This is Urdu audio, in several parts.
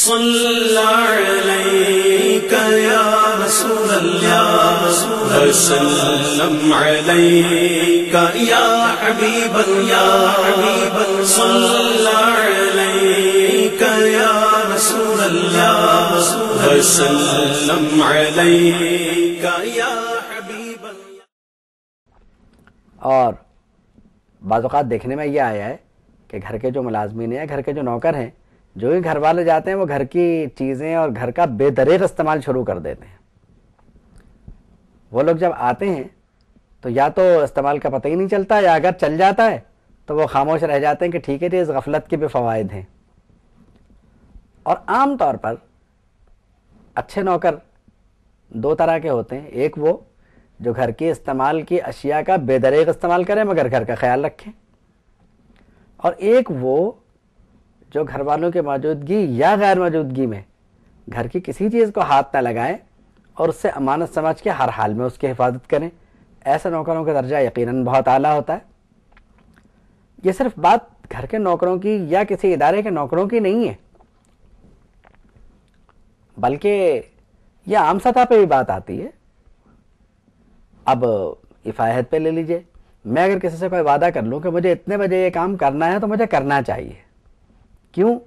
صلی علیک یا رسول اللہ وسلم علیک یا حبیب اللہ صلی علیک یا رسول اللہ وسلم علیک یا حبیب اللہ۔ اور بعض اوقات دیکھنے میں یہ آیا ہے کہ گھر کے جو ملازمین ہیں، گھر کے جو نوکر ہیں، جو ہی گھر والے جاتے ہیں وہ گھر کی چیزیں اور گھر کا بے دریغ استعمال شروع کر دیتے ہیں۔ وہ لوگ جب آتے ہیں تو یا تو استعمال کا پتہ ہی نہیں چلتا، یا اگر چل جاتا ہے تو وہ خاموش رہ جاتے ہیں کہ ٹھیک ہے جی، اس غفلت کے بھی فوائد ہیں۔ اور عام طور پر اچھے نوکر دو طرح کے ہوتے ہیں، ایک وہ جو گھر کے استعمال کی اشیاء کا بے دریغ استعمال کریں مگر گھر کا خیال رکھیں، اور ایک وہ جو گھر والوں کی موجودگی یا غیر موجودگی میں گھر کی کسی چیز کو ہاتھ نہ لگائیں اور اس سے امانت سمجھ کے ہر حال میں اس کی حفاظت کریں۔ ایسے نوکروں کا درجہ یقیناً بہت اعلیٰ ہوتا ہے۔ یہ صرف بات گھر کے نوکروں کی یا کسی ادارے کے نوکروں کی نہیں ہے، بلکہ یہ عام سطح پہ بھی بات آتی ہے۔ اب افایت پہ لے لیجئے، میں اگر کسی سے کوئی وعدہ کر لوں کہ مجھے اتنے بجے یہ کام کرنا ہے تو مجھے کرنا چاہیے۔ کیوں؟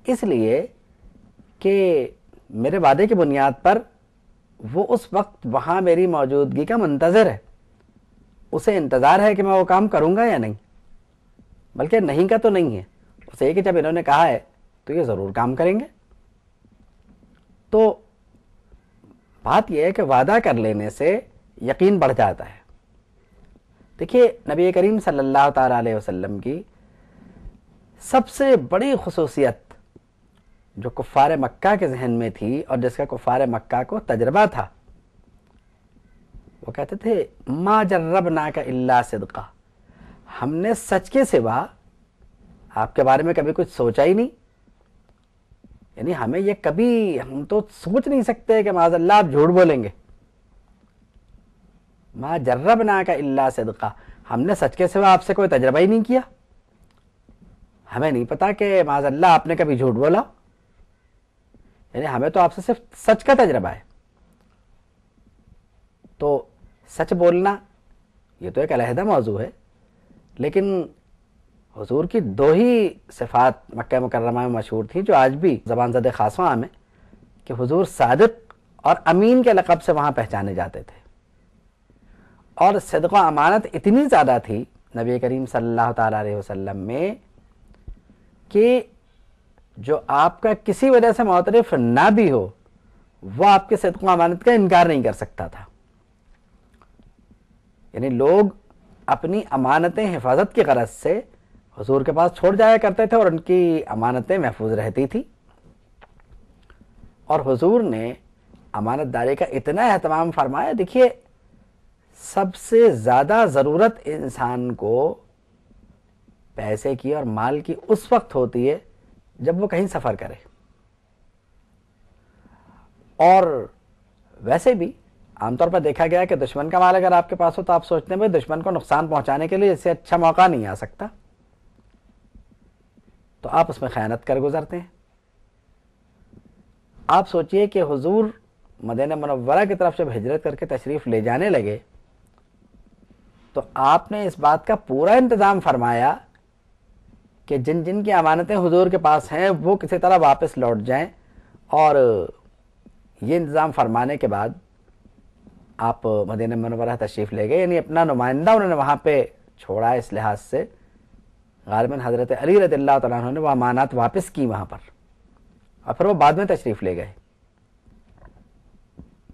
اس لیے کہ میرے وعدے کی بنیاد پر وہ اس وقت وہاں میری موجودگی کا منتظر ہے، اسے انتظار ہے کہ میں وہ کام کروں گا یا نہیں، بلکہ نہیں کا تو نہیں ہے، اسے یہ کہ جب انہوں نے کہا ہے تو یہ ضرور کام کریں گے۔ تو بات یہ ہے کہ وعدہ کر لینے سے یقین بڑھ جاتا ہے۔ دیکھیے، نبی کریم صلی اللہ تعالیٰ علیہ وسلم کی سب سے بڑی خصوصیت جو کفار مکہ کے ذہن میں تھی اور جس کا کفار مکہ کو تجربہ تھا، وہ کہتے تھے ما جربناک الا صدقا، ہم نے سچ کے سوا آپ کے بارے میں کبھی کچھ سوچا ہی نہیں۔ یعنی ہمیں یہ کبھی، ہم تو سوچ نہیں سکتے کہ معاذ اللہ آپ جھوٹ بولیں گے۔ ما جربناک الا صدقا، ہم نے سچ کے سوا آپ سے کوئی تجربہ ہی نہیں کیا، ہمیں نہیں پتا کہ معاذ اللہ آپ نے کبھی جھوٹ بولا۔ یعنی ہمیں تو آپ سے صرف سچ کا تجربہ ہے۔ تو سچ بولنا یہ تو ایک علیحدہ موضوع ہے، لیکن حضور کی دو ہی صفات مکہ مکرمہ میں مشہور تھیں جو آج بھی زبان زد خاص و عام ہے، کہ حضور صادق اور امین کے لقب سے وہاں پہچانے جاتے تھے۔ اور صدق و امانت اتنی زیادہ تھی نبی کریم صلی اللہ تعالیٰ علیہ وسلم میں کہ جو آپ کا کسی وجہ سے معترف نہ بھی ہو، وہ آپ کے صدق و امانت کا انکار نہیں کر سکتا تھا۔ یعنی لوگ اپنی امانتیں حفاظت کی غرض سے حضور کے پاس چھوڑ جایا کرتے تھے اور ان کی امانتیں محفوظ رہتی تھی۔ اور حضور نے امانت داری کا اتنا اہتمام فرمایا۔ دیکھیے، سب سے زیادہ ضرورت انسان کو پیسے کی اور مال کی اس وقت ہوتی ہے جب وہ کہیں سفر کرے۔ اور ویسے بھی عام طور پر دیکھا گیا کہ دشمن کا مال اگر آپ کے پاس ہو تو آپ سوچتے ہیں بھائی دشمن کو نقصان پہنچانے کے لیے اس سے اچھا موقع نہیں آ سکتا، تو آپ اس میں خیانت کر گزرتے ہیں۔ آپ سوچئے کہ حضور مدینہ منورہ کی طرف جب ہجرت کر کے تشریف لے جانے لگے تو آپ نے اس بات کا پورا انتظام فرمایا کہ جن جن کی امانتیں حضور کے پاس ہیں وہ کسی طرح واپس لوٹ جائیں، اور یہ انتظام فرمانے کے بعد آپ مدینہ منورہ تشریف لے گئے۔ یعنی اپنا نمائندہ انہوں نے وہاں پہ چھوڑا، اس لحاظ سے غالباً حضرت علی رضی اللہ تعالیٰ عنہ نے وہ امانات واپس کی وہاں پر، اور پھر وہ بعد میں تشریف لے گئے۔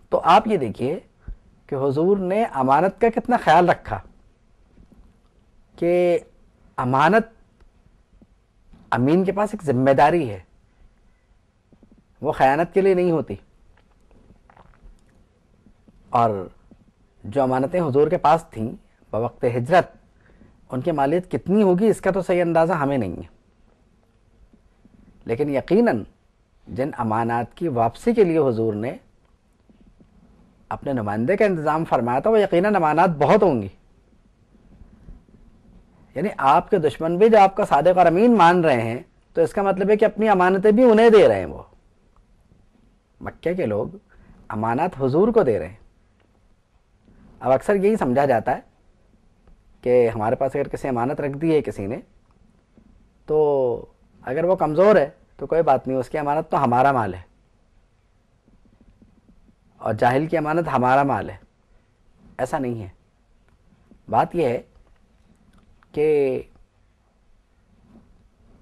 تو آپ یہ دیکھیے کہ حضور نے امانت کا کتنا خیال رکھا، کہ امانت امین کے پاس ایک ذمہ داری ہے، وہ خیانت کے لیے نہیں ہوتی۔ اور جو امانتیں حضور کے پاس تھیں بوقت ہجرت، ان کی مالیت کتنی ہوگی اس کا تو صحیح اندازہ ہمیں نہیں ہے، لیکن یقیناً جن امانات کی واپسی کے لیے حضور نے اپنے نمائندے کا انتظام فرمایا تھا وہ یقیناً امانات بہت ہوں گی۔ یعنی آپ کے دشمن بھی جو آپ کا صادق اور امین مان رہے ہیں تو اس کا مطلب ہے کہ اپنی امانتیں بھی انہیں دے رہے ہیں وہ۔ مکے کے لوگ امانات حضور کو دے رہے ہیں. اب اکثر یہی سمجھا جاتا ہے کہ ہمارے پاس اگر کسی امانت رکھ دی ہے کسی نے تو اگر وہ کمزور ہے تو کوئی بات نہیں, اس کی امانت تو ہمارا مال ہے, اور جاہل کی امانت ہمارا مال ہے. ایسا نہیں ہے. بات یہ ہے کہ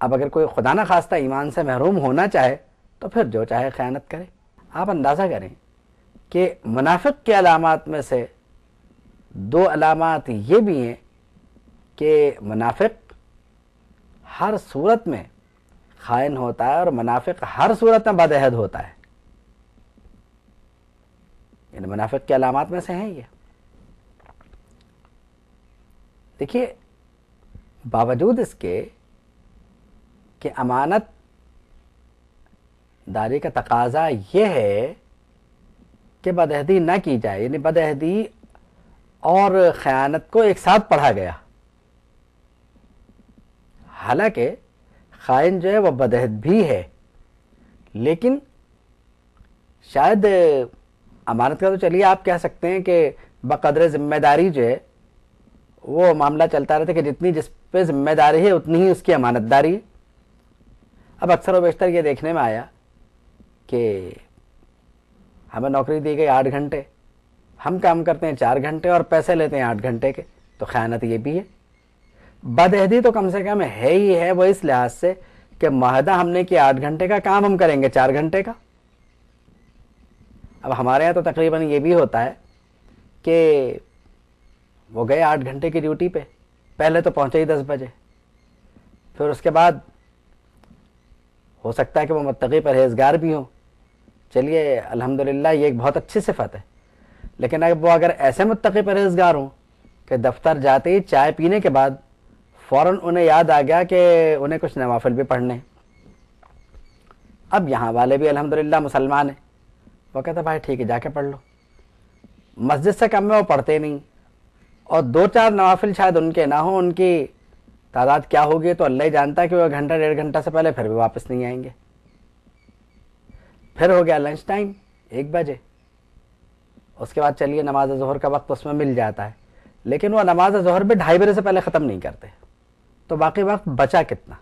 اب اگر کوئی خدا نہ خواستہ ایمان سے محروم ہونا چاہے تو پھر جو چاہے خیانت کرے. آپ اندازہ کریں کہ منافق کی علامات میں سے 2 علامات یہ بھی ہیں کہ منافق ہر صورت میں خائن ہوتا ہے اور منافق ہر صورت میں بدعہد ہوتا ہے. یعنی منافق کی علامات میں سے ہیں یہ. دیکھیے, باوجود اس کے کہ امانت داری کا تقاضا یہ ہے کہ بدعہدی نہ کی جائے, یعنی بدعہدی اور خیانت کو ایک ساتھ پڑھا گیا. حالانکہ خائن جو ہے وہ بدعہد بھی ہے, لیکن شاید امانت کا تو چلیے آپ کہہ سکتے ہیں کہ بقدر ذمہ داری جو ہے وہ معاملہ چلتا رہتا ہے کہ جتنی جس پہ ذمہ داری ہے اتنی ہی اس کی امانت داری ہے. اب اکثر و بیشتر یہ دیکھنے میں آیا کہ ہمیں نوکری دی گئی 8 گھنٹے, ہم کام کرتے ہیں 4 گھنٹے اور پیسے لیتے ہیں 8 گھنٹے کے, تو خیانت یہ بھی ہے. بدعہدی تو کم سے کم ہے ہی ہے, وہ اس لحاظ سے کہ معاہدہ ہم نے کیا 8 گھنٹے کا, کام ہم کریں گے 4 گھنٹے کا. اب ہمارے یہاں تو تقریباً یہ بھی ہوتا ہے کہ وہ گئے 8 گھنٹے کی ڈیوٹی پہ, پہلے تو پہنچے ہی 10 بجے, پھر اس کے بعد ہو سکتا ہے کہ وہ متقی پرہیزگار بھی ہوں, چلیے الحمدللہ یہ ایک بہت اچھی صفت ہے. لیکن اگر ایسے متقی پرہیزگار ہوں کہ دفتر جاتے ہی چائے پینے کے بعد فوراً انہیں یاد آ گیا کہ انہیں کچھ نوافل بھی پڑھنے. اب یہاں والے بھی الحمدللہ مسلمان ہیں, وہ کہتا بھائی ٹھیک ہے جا کے پڑھ لو. مسجد سے کم میں وہ پڑھتے نہیں, اور 2-4 نوافل شاید ان کے نہ ہوں, ان کی تعداد کیا ہوگی تو اللہ ہی جانتا ہے کہ وہ 1-1.5 گھنٹہ سے پہلے پھر بھی واپس نہیں آئیں گے. پھر ہو گیا لنچ ٹائم 1 بجے, اس کے بعد چلیے نماز ظہر کا وقت اس میں مل جاتا ہے, لیکن وہ نماز ظہر بھی 2:30 بجے سے پہلے ختم نہیں کرتے, تو باقی وقت بچا کتنا؟